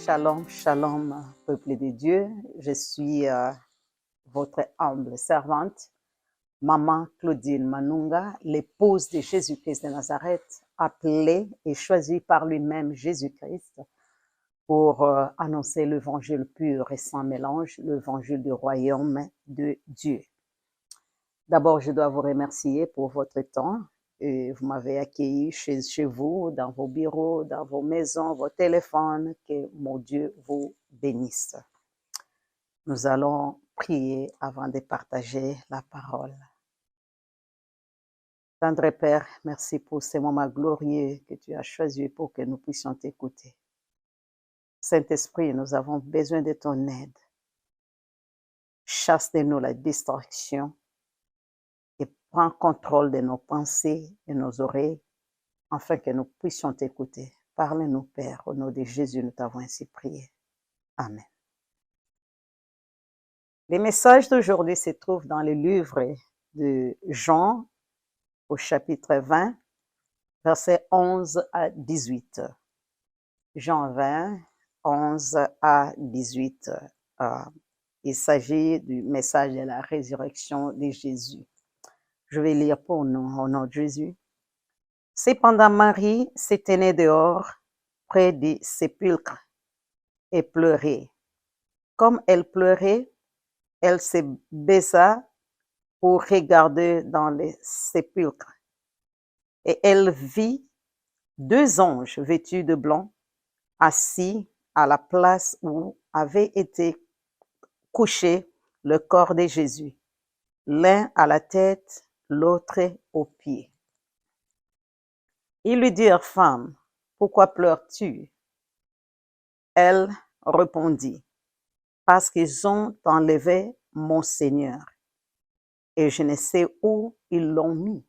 Shalom, shalom, peuple de Dieu. Je suis votre humble servante, Maman Claudine Manunga, l'épouse de Jésus-Christ de Nazareth, appelée et choisie par lui-même Jésus-Christ pour annoncer l'évangile pur et sans mélange, l'évangile du royaume de Dieu. D'abord, je dois vous remercier pour votre temps. Et vous m'avez accueilli chez vous, dans vos bureaux, dans vos maisons, vos téléphones. Que mon Dieu vous bénisse. Nous allons prier avant de partager la parole. Tendre Père, merci pour ces moments glorieux que tu as choisis pour que nous puissions t'écouter. Saint-Esprit, nous avons besoin de ton aide. Chasse de nous la distraction et prends contrôle de nos pensées et nos oreilles afin que nous puissions t'écouter. Parle-nous, Père, au nom de Jésus, nous t'avons ainsi prié. Amen. Les messages d'aujourd'hui se trouvent dans le livre de Jean, au chapitre 20, versets 11 à 18. Jean 20, 11 à 18. Il s'agit du message de la résurrection de Jésus. Je vais lire pour nous, au nom de Jésus. Cependant, Marie se tenait dehors, près du sépulcre, et pleurait. Comme elle pleurait, elle se baissa pour regarder dans le sépulcre. Et elle vit deux anges vêtus de blanc, assis à la place où avait été couché le corps de Jésus, l'un à la tête, l'autre aux pieds. Ils lui dirent, femme, pourquoi pleures-tu? Elle répondit, parce qu'ils ont enlevé mon Seigneur, et je ne sais où ils l'ont mis.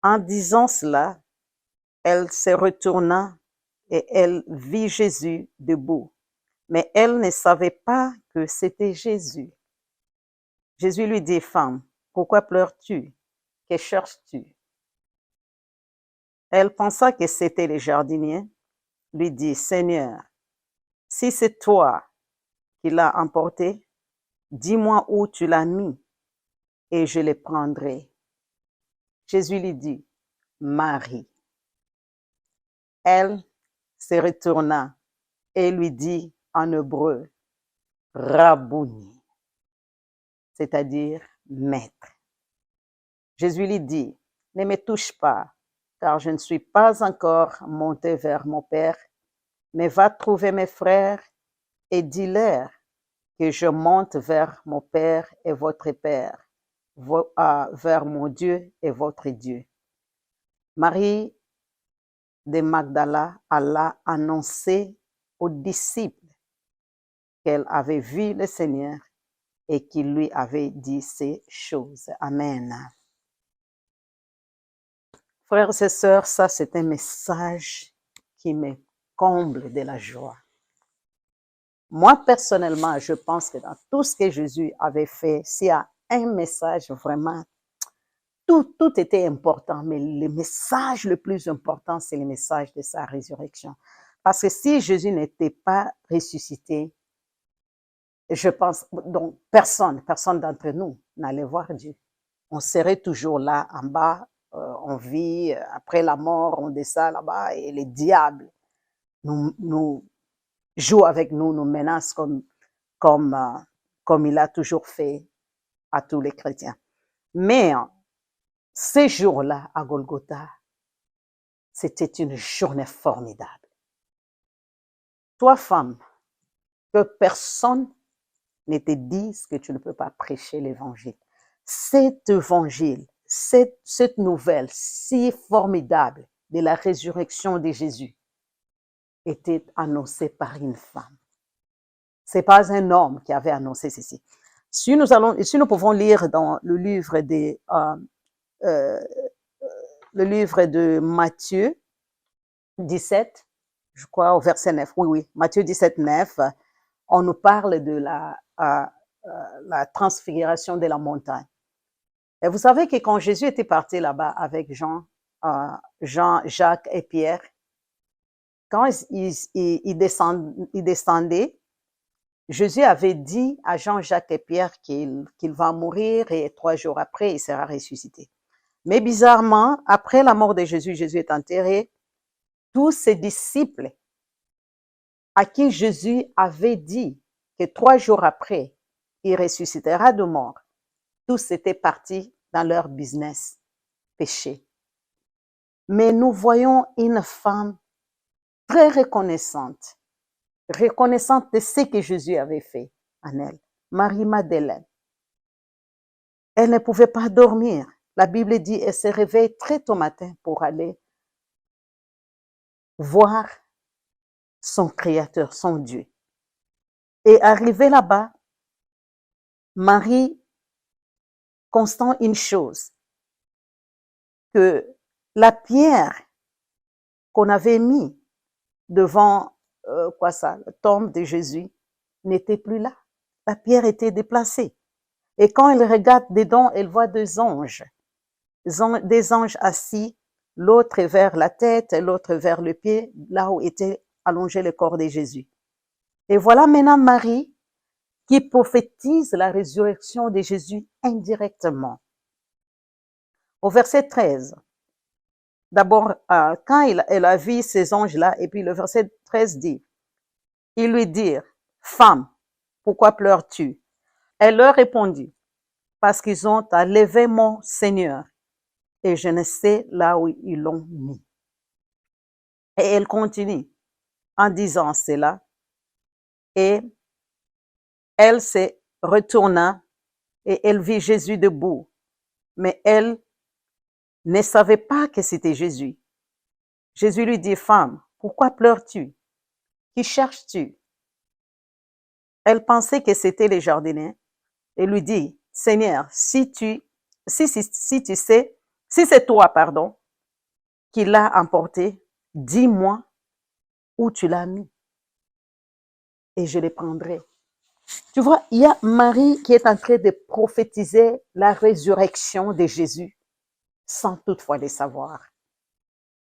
En disant cela, elle se retourna et elle vit Jésus debout, mais elle ne savait pas que c'était Jésus. Jésus lui dit, femme, pourquoi pleures-tu? Que cherches-tu? Elle pensa que c'était le jardinier, lui dit, Seigneur, si c'est toi qui l'as emporté, dis-moi où tu l'as mis, et je le prendrai. Jésus lui dit, Marie. Elle se retourna et lui dit en hébreu, Rabouni, c'est-à-dire maître. Jésus lui dit, ne me touche pas, car je ne suis pas encore monté vers mon Père, mais va trouver mes frères et dis-leur que je monte vers mon Père et votre Père, vers mon Dieu et votre Dieu. Marie de Magdala alla annoncer aux disciples qu'elle avait vu le Seigneur et qu'il lui avait dit ces choses. Amen. Frères et sœurs, ça c'est un message qui me comble de la joie. Moi, personnellement, je pense que dans tout ce que Jésus avait fait, s'il y a un message vraiment, tout était important, mais le message le plus important, c'est le message de sa résurrection. Parce que si Jésus n'était pas ressuscité, je pense, donc personne d'entre nous n'allait voir Dieu. On serait toujours là en bas, on vit, après la mort, on descend là-bas et le diable nous joue avec nous, nous menace comme il a toujours fait à tous les chrétiens. Mais ces jours-là à Golgotha, c'était une journée formidable. Toi, femme, que personne ne te dise que tu ne peux pas prêcher l'évangile. Cet évangile, cette nouvelle si formidable de la résurrection de Jésus était annoncée par une femme. Ce n'est pas un homme qui avait annoncé ceci. Si nous pouvons lire dans le livre de Matthieu 17, je crois au verset 9, oui, Matthieu 17, 9, on nous parle de la transfiguration de la montagne. Et vous savez que quand Jésus était parti là-bas avec Jean, Jacques et Pierre, Quand il descendait, Jésus avait dit à Jean-Jacques et Pierre qu'il va mourir et 3 jours après, il sera ressuscité. Mais bizarrement, après la mort de Jésus, Jésus est enterré, tous ses disciples à qui Jésus avait dit que 3 jours après, il ressuscitera de mort, tous étaient partis dans leur business, péché. Mais nous voyons une femme très reconnaissante de ce que Jésus avait fait en elle, Marie-Madeleine. Elle ne pouvait pas dormir. La Bible dit qu'elle se réveille très tôt matin pour aller voir son Créateur, son Dieu. Et arrivée là-bas, Marie constate une chose, que la pierre qu'on avait mis devant la tombe de Jésus n'était plus là. La pierre était déplacée. Et quand elle regarde dedans, elle voit des anges assis, l'autre vers la tête, l'autre vers le pied, là où était allongé le corps de Jésus. Et voilà maintenant Marie qui prophétise la résurrection de Jésus indirectement. Au verset 13, d'abord, quand elle a vu ces anges-là, et puis le verset 13 dit, ils lui dirent, « Femme, pourquoi pleures-tu » Elle leur répondit, « Parce qu'ils ont enlevé mon Seigneur, et je ne sais là où ils l'ont mis. » Et elle continue en disant cela, et elle se retourna et elle vit Jésus debout, mais elle ne savait pas que c'était Jésus. Jésus lui dit, « Femme, pourquoi pleures-tu? Qui cherches-tu? » Elle pensait que c'était les jardiniers et lui dit, « Seigneur, si tu sais, si c'est toi, pardon, qui l'as emporté, dis-moi où tu l'as mis et je les prendrai. » Tu vois, il y a Marie qui est en train de prophétiser la résurrection de Jésus sans toutefois le savoir.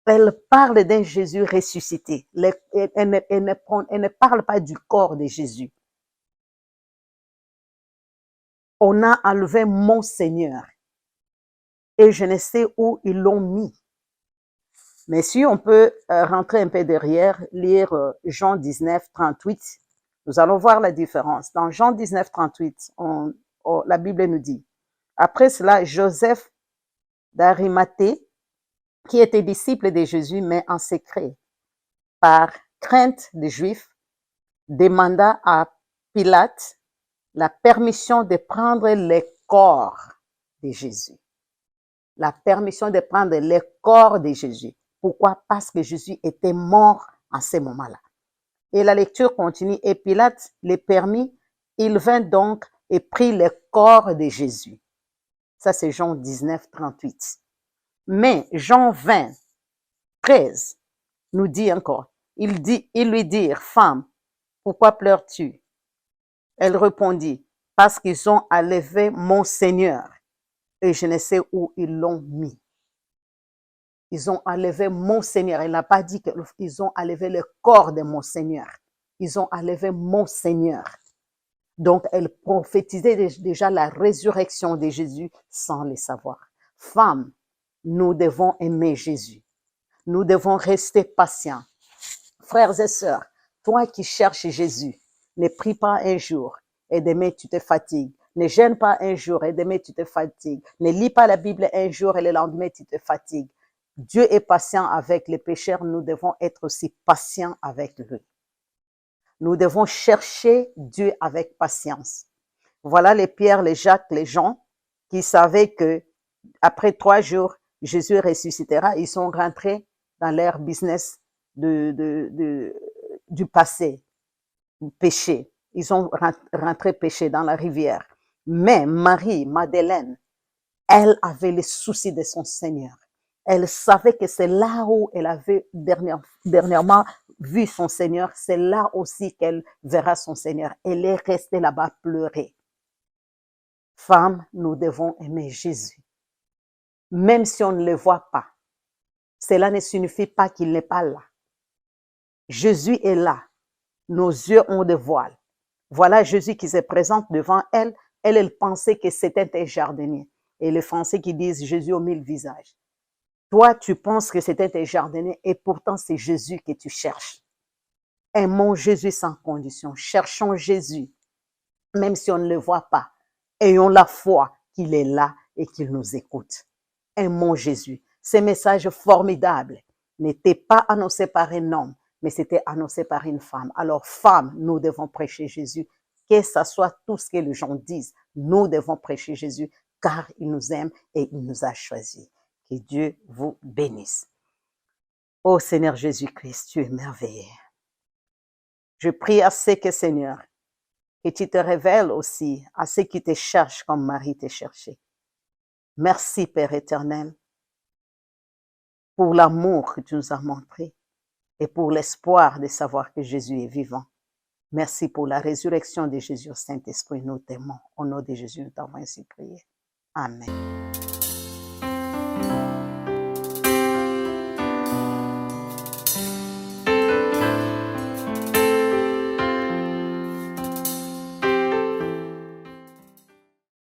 Elle parle d'un Jésus ressuscité. Elle ne parle pas du corps de Jésus. On a enlevé mon Seigneur et je ne sais où ils l'ont mis. Mais si on peut rentrer un peu derrière, lire Jean 19, 38, nous allons voir la différence. Dans Jean 19, 38, la Bible nous dit, « Après cela, Joseph d'Arimathée, qui était disciple de Jésus, mais en secret, par crainte des Juifs, demanda à Pilate la permission de prendre le corps de Jésus. La permission de prendre le corps de Jésus. Pourquoi? Parce que Jésus était mort en ce moment-là. Et la lecture continue. Et Pilate le permit. Il vint donc et prit le corps de Jésus. Ça, c'est Jean 19, 38. Mais Jean 20, 13 nous dit encore, ils lui dirent, « Femme, pourquoi pleures-tu? » Elle répondit, « Parce qu'ils ont enlevé mon Seigneur et je ne sais où ils l'ont mis. » Ils ont enlevé mon Seigneur. Elle n'a pas dit qu'ils ont enlevé le corps de mon Seigneur. Ils ont enlevé mon Seigneur. Donc, elle prophétisait déjà la résurrection de Jésus sans le savoir. Femme, nous devons aimer Jésus. Nous devons rester patients. Frères et sœurs, toi qui cherches Jésus, ne prie pas un jour et demain tu te fatigues. Ne jeûne pas un jour et demain tu te fatigues. Ne lis pas la Bible un jour et le lendemain tu te fatigues. Dieu est patient avec les pécheurs, nous devons être aussi patients avec lui. Nous devons chercher Dieu avec patience. Voilà les Pierre, les Jacques, les Jean qui savaient que après 3 jours, Jésus ressuscitera. Ils sont rentrés dans leur business du passé, du péché. Ils sont rentrés pécher dans la rivière. Mais Marie, Madeleine, elle avait le souci de son Seigneur. Elle savait que c'est là où elle avait dernièrement vu son Seigneur, c'est là aussi qu'elle verra son Seigneur. Elle est restée là-bas pleurer. Femme, nous devons aimer Jésus. Même si on ne le voit pas, cela ne signifie pas qu'il n'est pas là. Jésus est là. Nos yeux ont des voiles. Voilà Jésus qui se présente devant elle. Elle pensait que c'était un jardinier. Et les Français qui disent Jésus aux 1000 visages. Toi, tu penses que c'était un jardinier et pourtant c'est Jésus que tu cherches. Aimons Jésus sans condition. Cherchons Jésus, même si on ne le voit pas. Ayons la foi qu'il est là et qu'il nous écoute. Aimons Jésus. Ce message formidable n'était pas annoncé par un homme, mais c'était annoncé par une femme. Alors, femmes, nous devons prêcher Jésus, que ce soit tout ce que les gens disent. Nous devons prêcher Jésus, car il nous aime et il nous a choisis. Que Dieu vous bénisse. Ô Seigneur Jésus-Christ, tu es merveilleux. Je prie à ce que, Seigneur, que tu te révèles aussi à ceux qui te cherchent comme Marie t'a cherché. Merci, Père éternel, pour l'amour que tu nous as montré et pour l'espoir de savoir que Jésus est vivant. Merci pour la résurrection de Jésus au Saint-Esprit. Nous t'aimons. Au nom de Jésus, nous t'avons ainsi prié. Amen.